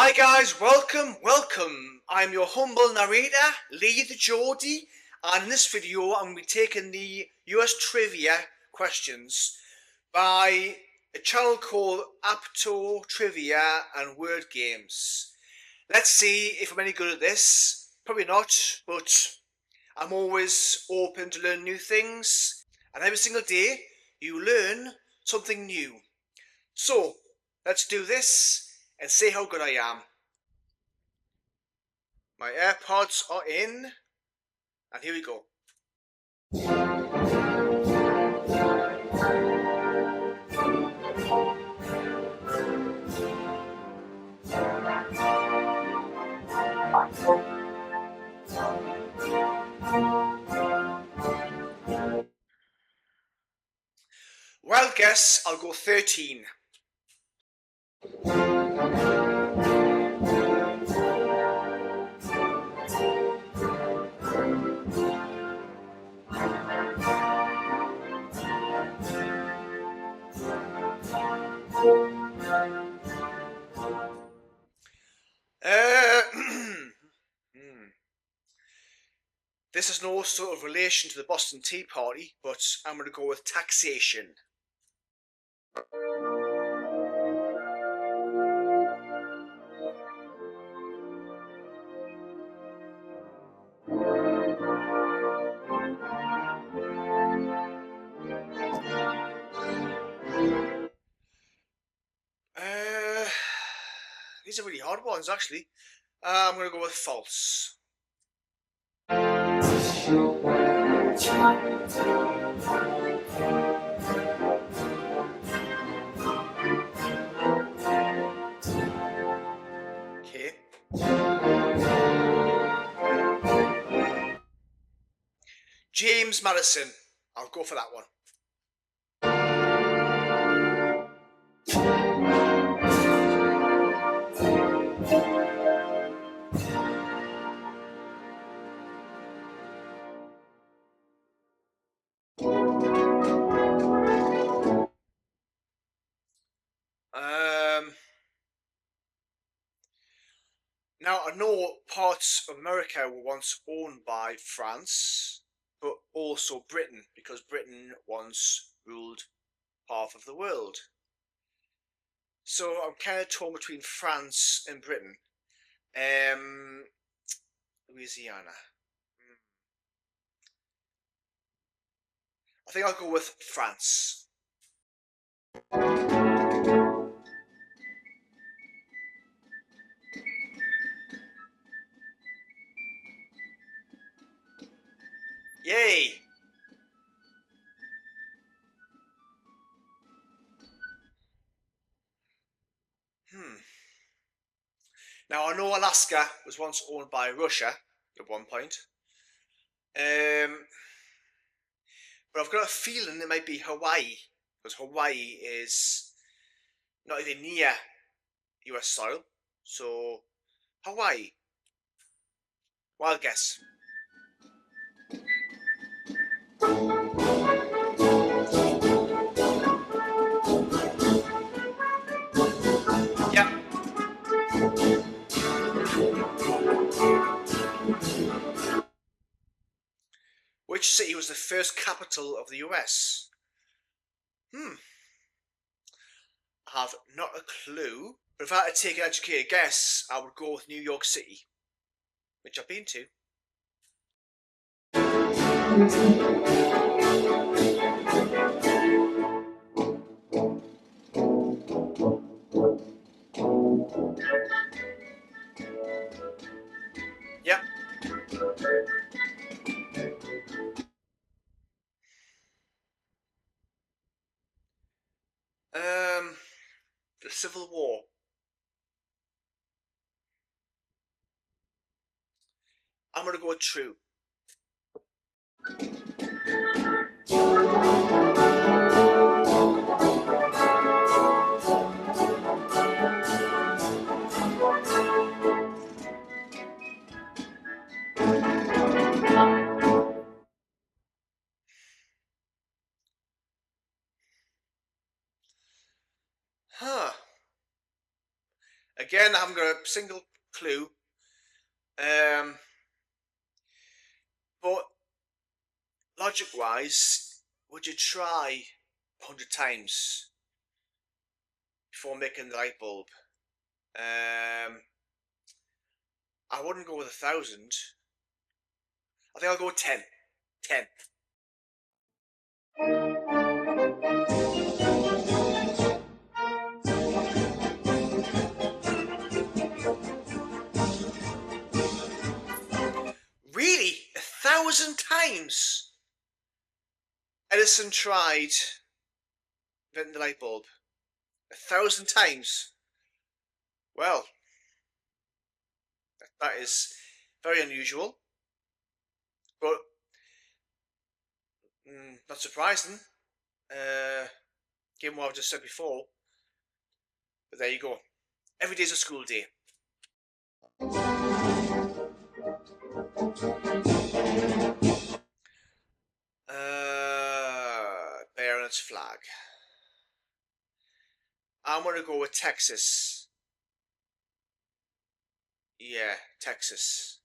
Hi guys, welcome. I'm your humble narrator, Lee the Geordie, and in this video I'm going to be taking the US trivia questions by a channel called Apto Trivia and Word Games. Let's see if I'm any good at this. Probably not, but I'm always open to learn new things, and every single day you learn something new. So, let's do this and see how good I am. My AirPods are in, and here we go. Wild guess, I'll go 13. This is no sort of relation to the Boston Tea Party, but I'm going to go with taxation. These are really hard ones, actually. I'm going to go with false. Okay. James Madison. I'll go for that one. Now, I know parts of America were once owned by France, but also Britain, because Britain once ruled half of the world. So I'm kind of torn between France and Britain. Louisiana. I think I'll go with France. Yay! Now, I know Alaska was once owned by Russia at one point. But I've got a feeling it might be Hawaii, because Hawaii is not even near US soil. So, Hawaii. Wild guess. Yeah. Which city was the first capital of the US? I have not a clue. But if I had to take an educated guess, I would go with New York City, which I've been to. Yeah. The Civil War. I'm going to go with true. Again, I haven't got a single clue. But logic-wise, would you try 100 times before making the light bulb? I wouldn't go with 1,000. I think I'll go with 10. 10. Really? 1,000 times? Edison tried inventing the light bulb. 1,000 times? Well, that is very unusual. But not surprising, given what I've just said before. But there you go. Every day's a school day. Bear and its flag. I'm gonna go with Texas. Yeah, Texas.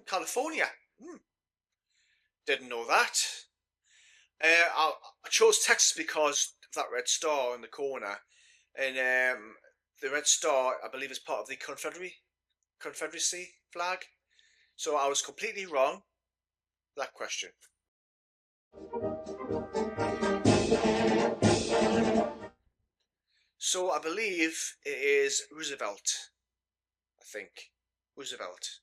California. Didn't know that. I chose Texas because of that red star in the corner, and the red star, I believe, is part of the Confederacy flag. So I was completely wrong. That question. So I believe it is Roosevelt. I think Roosevelt.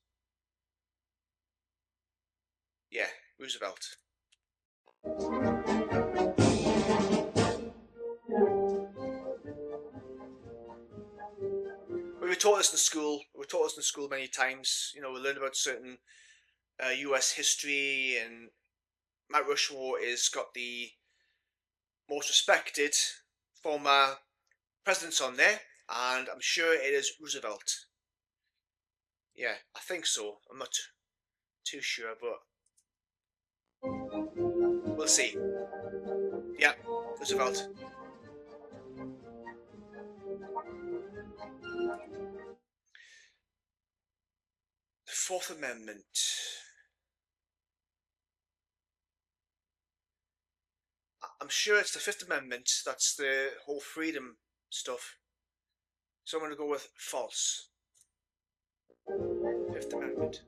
Yeah, Roosevelt. We were taught this in school. We were taught this in school many times. You know, we learned about certain U.S. history, and Mount Rushmore is got the most respected former presidents on there, and I'm sure it is Roosevelt. Yeah, I think so. I'm not too sure, but we'll see. Yeah, Roosevelt. The Fourth Amendment. I'm sure it's the Fifth Amendment. That's the whole freedom stuff. So I'm going to go with false. Fifth Amendment.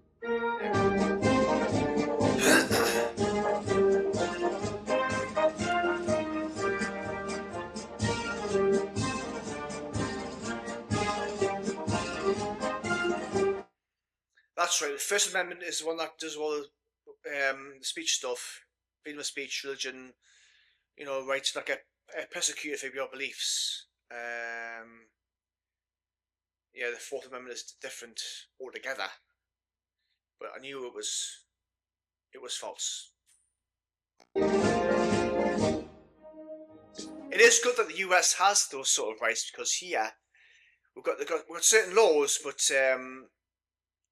That's right. The First Amendment is the one that does all the speech stuff, freedom of speech, religion. You know, rights to not get persecuted for your beliefs. Yeah, the Fourth Amendment is different altogether. But I knew it was false. It is good that the US has those sort of rights, because here we've got certain laws, but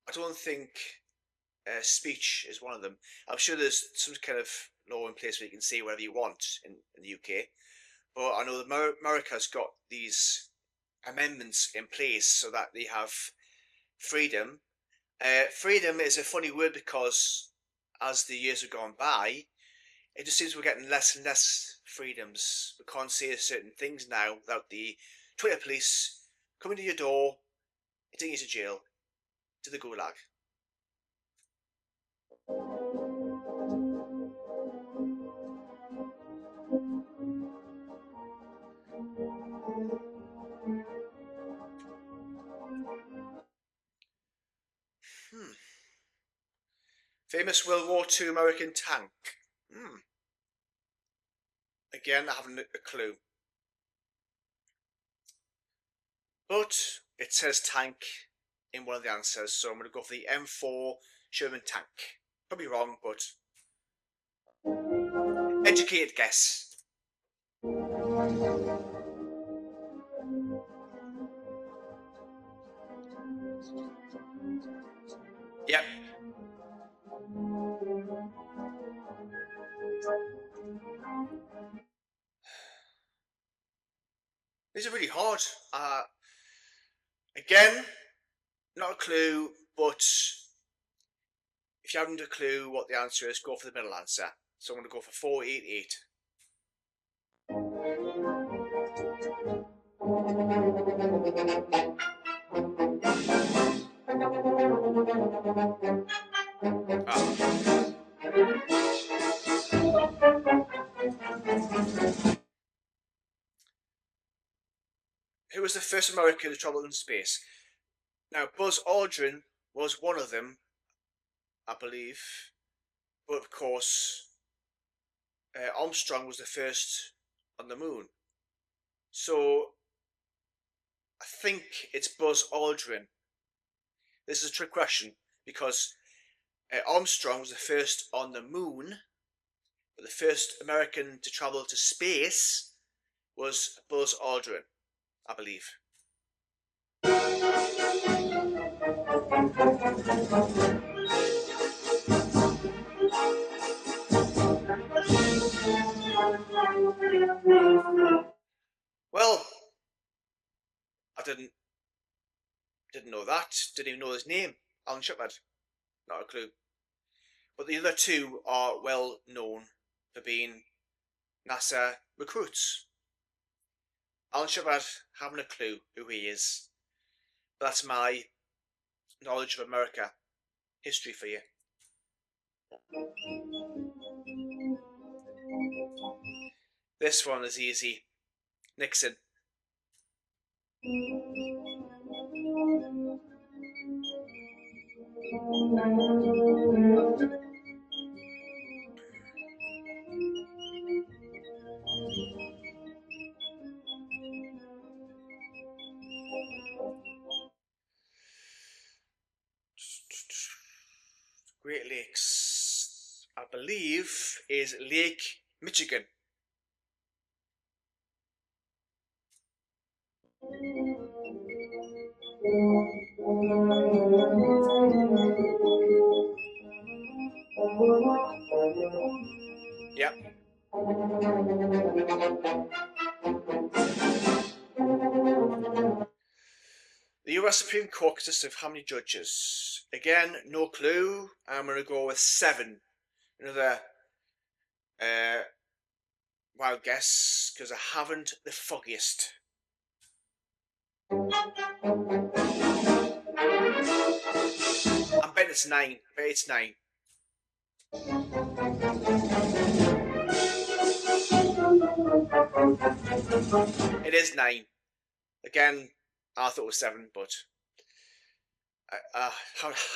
I don't think speech is one of them. I'm sure there's some kind of law in place where you can say whatever you want in the UK, but I know that America's got these amendments in place so that they have freedom. Freedom is a funny word, because as the years have gone by, it just seems we're getting less and less freedoms. We can't say certain things now without the Twitter police coming to your door, taking you to jail, to the gulag. Famous World War II American tank. Again, I haven't a clue. But it says tank in one of the answers, so I'm going to go for the M4 Sherman tank. Probably wrong, but educated guess. Yep. These are really hard. Again, not a clue, but if you haven't a clue what the answer is, go for the middle answer. So I'm going to go for 488. Who was the first American to travel in space? Now, Buzz Aldrin was one of them, I believe. But of course, Armstrong was the first on the moon. So I think it's Buzz Aldrin. This is a trick question because Armstrong was the first on the moon, but the first American to travel to space was Buzz Aldrin, I believe. Well, I didn't know that. Didn't even know his name. Alan Shepard. Not a clue. But the other two are well known for being NASA recruits. Alan Shepard, haven't a clue who he is. But that's my knowledge of America history for you. This one is easy. Nixon. Great Lakes, I believe, is Lake Michigan. Yep. The US Supreme Court consists of how many judges? Again, no clue. I'm going to go with 7. Another wild guess, because I haven't the foggiest. I'm betting it's 9. I bet it's 9. It is 9. Again, I thought it was 7, but I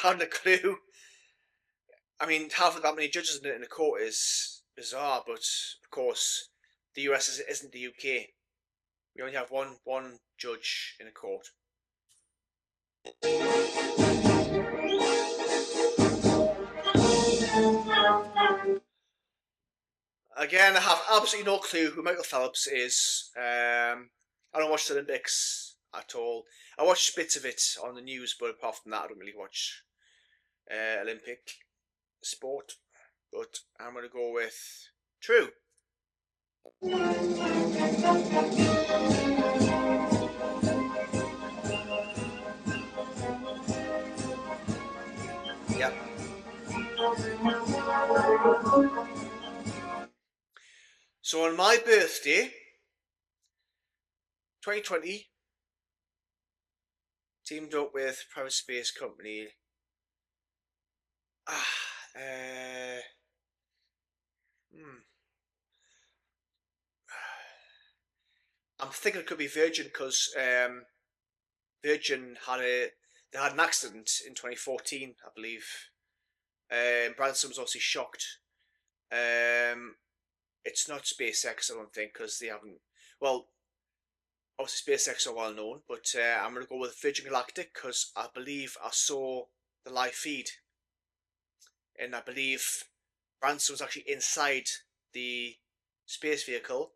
haven't a clue. I mean, having that many judges in a court is bizarre, but of course, the US isn't the UK. We only have one judge in a court. Again, I have absolutely no clue who Michael Phelps is. I don't watch the Olympics at all. I watch bits of it on the news, but apart from that, I don't really watch Olympic sport. But I'm going to go with true. Yep. So on my birthday, 2020, teamed up with private space company. I'm thinking it could be Virgin because Virgin had an accident in 2014, I believe. Branson was obviously shocked. It's not SpaceX, I don't think, because they haven't. Well, obviously SpaceX are well known, but I'm going to go with Virgin Galactic because I believe I saw the live feed, and I believe Branson was actually inside the space vehicle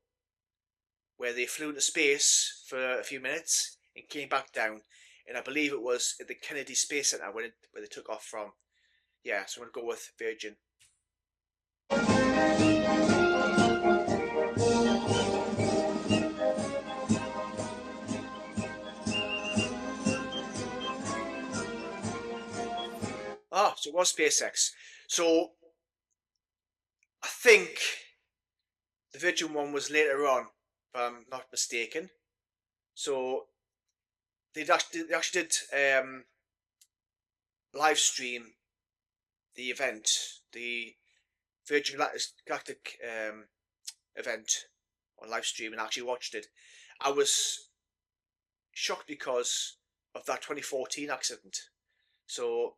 where they flew into space for a few minutes and came back down, and I believe it was at the Kennedy Space Center where they took off from. yeah, so I'm going to go with Virgin. Ah, so it was SpaceX. So I think the Virgin one was later on, if I'm not mistaken. So they actually did live stream the event, the Virgin Galactic event on live stream, and actually watched it. I was shocked because of that 2014 accident. So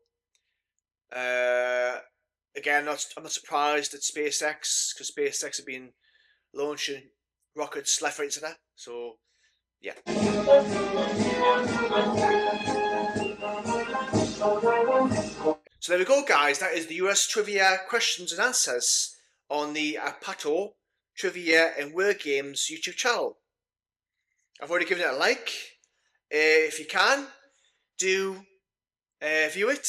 again, I'm not surprised at SpaceX, because SpaceX have been launching rockets left, right, and centre. So yeah. So there we go, guys. That is the US trivia questions and answers on the Pato Trivia and Word Games YouTube channel. I've already given it a like. If you can, do view it,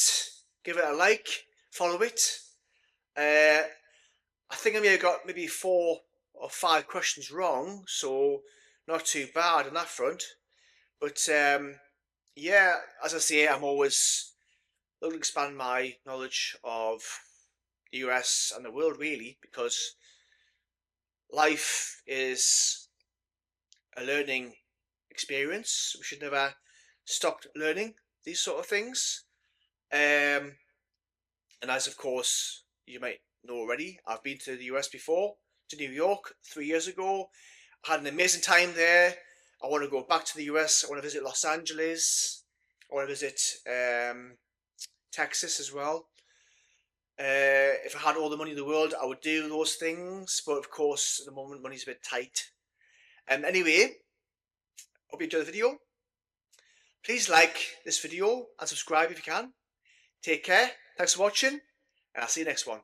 give it a like, follow it. I think I may have got maybe 4 or 5 questions wrong, so not too bad on that front. But yeah, as I say, I'm always looking to expand my knowledge of the US and the world, really, because life is a learning experience. We should never stop learning these sort of things. And as of course you might know already, I've been to the US before, to New York 3 years ago. I had an amazing time there. I want to go back to the US. I want to visit Los Angeles. I want to visit Texas as well. If I had all the money in the world, I would do those things, but of course at the moment money's a bit tight. Anyway, hope you enjoyed the video. Please like this video and subscribe if you can. Take care, thanks for watching, and I'll see you next one.